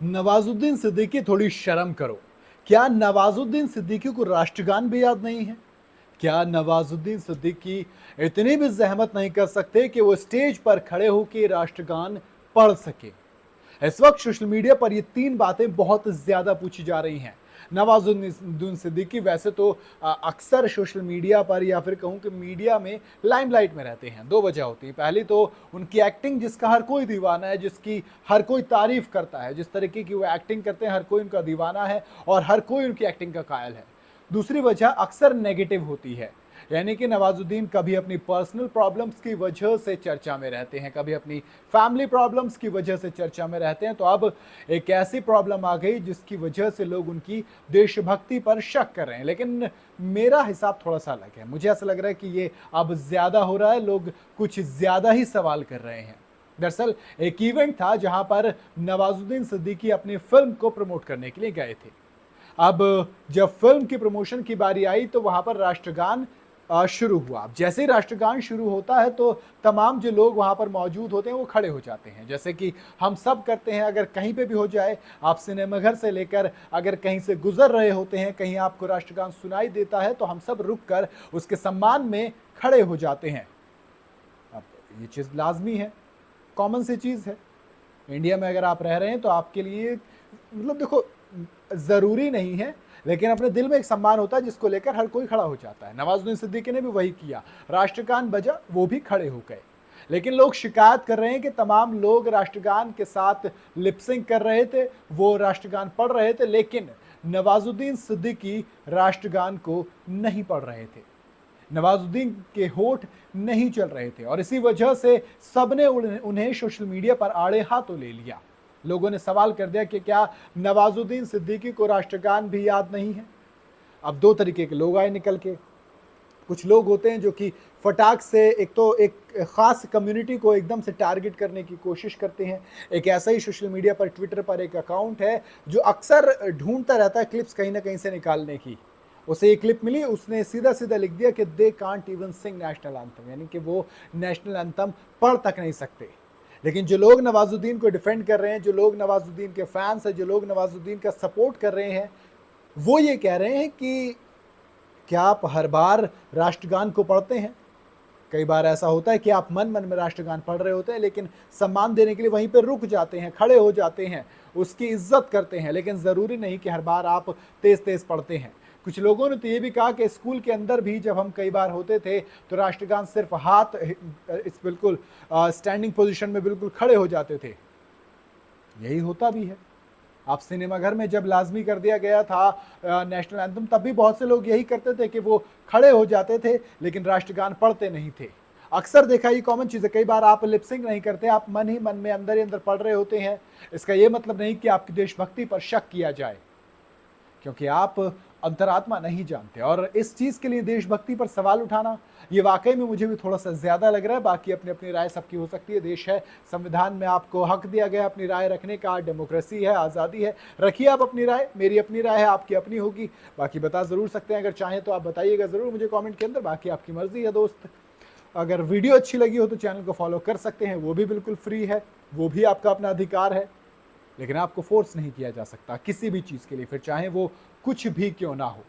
नवाजुद्दीन सिद्दीकी थोड़ी शर्म करो। क्या नवाजुद्दीन सिद्दीकी को राष्ट्रगान भी याद नहीं है? क्या नवाजुद्दीन सिद्दीकी इतनी भी जहमत नहीं कर सकते कि वो स्टेज पर खड़े होकर राष्ट्रगान पढ़ सके? इस वक्त सोशल मीडिया पर ये तीन बातें बहुत ज्यादा पूछी जा रही हैं। नवाजुद्दीन सिद्दीकी वैसे तो अक्सर सोशल मीडिया पर या फिर कहूं कि मीडिया में लाइमलाइट में रहते हैं। दो वजह होती है, पहली तो उनकी एक्टिंग जिसका हर कोई दीवाना है, जिसकी हर कोई तारीफ करता है, जिस तरीके की वो एक्टिंग करते हैं हर कोई उनका दीवाना है और हर कोई उनकी एक्टिंग का कायल है। दूसरी वजह अक्सर नेगेटिव होती है, यानी कि नवाजुद्दीन कभी अपनी पर्सनल प्रॉब्लम्स की वजह से चर्चा में रहते हैं, कभी अपनी फैमिली प्रॉब्लम्स की वजह से चर्चा में रहते हैं। तो अब एक ऐसी प्रॉब्लम आ गई जिसकी वजह से लोग उनकी देशभक्ति पर शक कर रहे हैं। लेकिन मेरा हिसाब थोड़ा सा अलग है, मुझे ऐसा लग रहा है कि ये अब ज्यादा हो रहा है, लोग कुछ ज्यादा ही सवाल कर रहे हैं। दरअसल एक इवेंट था जहां पर नवाजुद्दीन सिद्दीकी अपनी फिल्म को प्रमोट करने के लिए गए थे। अब जब फिल्म की प्रमोशन की बारी आई तो वहां पर राष्ट्रगान शुरू हुआ। अब जैसे ही राष्ट्रगान शुरू होता है तो तमाम जो लोग वहां पर मौजूद होते हैं वो खड़े हो जाते हैं, जैसे कि हम सब करते हैं। अगर कहीं पे भी हो जाए, आप सिनेमाघर से लेकर अगर कहीं से गुजर रहे होते हैं, कहीं आपको राष्ट्रगान सुनाई देता है तो हम सब रुक कर उसके सम्मान में खड़े हो जाते हैं। अब ये चीज़ लाजमी है, कॉमन सी चीज़ है। इंडिया में अगर आप रह रहे हैं तो आपके लिए मतलब देखो, ज़रूरी नहीं है लेकिन अपने दिल में एक सम्मान होता है जिसको लेकर हर कोई खड़ा हो जाता है। नवाजुद्दीन सिद्दीकी ने भी वही किया, राष्ट्रगान बजा, वो भी खड़े हो गए। लेकिन लोग शिकायत कर रहे हैं कि तमाम लोग राष्ट्रगान के साथ लिपसिंग कर रहे थे, वो राष्ट्रगान पढ़ रहे थे, लेकिन नवाजुद्दीन सिद्दीकी राष्ट्रगान को नहीं पढ़ रहे थे। नवाजुद्दीन के होठ नहीं चल रहे थे और इसी वजह से सबने उन्हें सोशल मीडिया पर आड़े हाथों ले लिया। लोगों ने सवाल कर दिया कि क्या नवाजुद्दीन सिद्दीकी को राष्ट्रगान भी याद नहीं है? अब दो तरीके के लोग आए निकल के। कुछ लोग होते हैं जो कि फटाक से एक तो एक ख़ास कम्युनिटी को एकदम से टारगेट करने की कोशिश करते हैं। एक ऐसा ही सोशल मीडिया पर, ट्विटर पर एक अकाउंट है जो अक्सर ढूंढता रहता है क्लिप्स कहीं ना कहीं से निकालने की। उसे ये क्लिप मिली, उसने सीधा सीधा लिख दिया कि they can't even sing national anthem, यानी कि वो नेशनल एंथम पढ़ तक नहीं सकते। लेकिन जो लोग नवाजुद्दीन को डिफेंड कर रहे हैं, जो लोग नवाजुद्दीन के फैंस हैं, जो लोग नवाजुद्दीन का सपोर्ट कर रहे हैं, वो ये कह रहे हैं कि क्या आप हर बार राष्ट्रगान को पढ़ते हैं? कई बार ऐसा होता है कि आप मन मन में राष्ट्रगान पढ़ रहे होते हैं लेकिन सम्मान देने के लिए वहीं पर रुक जाते हैं, खड़े हो जाते हैं, उसकी इज्जत करते हैं, लेकिन ज़रूरी नहीं कि हर बार आप तेज़ तेज़ पढ़ते हैं। कुछ लोगों ने तो ये भी कहा कि स्कूल के अंदर भी जब हम कई बार होते थे तो राष्ट्रगान सिर्फ हाथ इस बिल्कुल स्टैंडिंग पोजीशन में बिल्कुल खड़े हो जाते थे। यही होता भी है। आप सिनेमाघर में जब लाजमी कर दिया गया था नेशनल एंथम, तब भी बहुत से लोग यही करते थे कि वो खड़े हो जाते थे लेकिन राष्ट्रगान पढ़ते नहीं थे। अक्सर देखा, ये कॉमन चीज़ है। कई बार आप लिपसिंग नहीं करते, आप मन ही मन में अंदर ही अंदर पढ़ रहे होते हैं। इसका ये मतलब नहीं कि आपकी देशभक्ति पर शक किया जाए, क्योंकि आप अंतरात्मा नहीं जानते। और इस चीज़ के लिए देशभक्ति पर सवाल उठाना ये वाकई में मुझे भी थोड़ा सा ज़्यादा लग रहा है। बाकी अपनी अपनी राय सबकी हो सकती है, देश है, संविधान में आपको हक दिया गया अपनी राय रखने का, डेमोक्रेसी है, आज़ादी है, रखिए आप अपनी राय। मेरी अपनी राय है, आपकी अपनी होगी। बाकी बता ज़रूर सकते हैं, अगर चाहें तो आप बताइएगा ज़रूर मुझे कॉमेंट के अंदर। बाकी आपकी मर्ज़ी है दोस्त। अगर वीडियो अच्छी लगी हो तो चैनल को फॉलो कर सकते हैं, वो भी बिल्कुल फ्री है, वो भी आपका अपना अधिकार है। लेकिन आपको फोर्स नहीं किया जा सकता किसी भी चीज़ के लिए, फिर चाहे वो कुछ भी क्यों ना हो।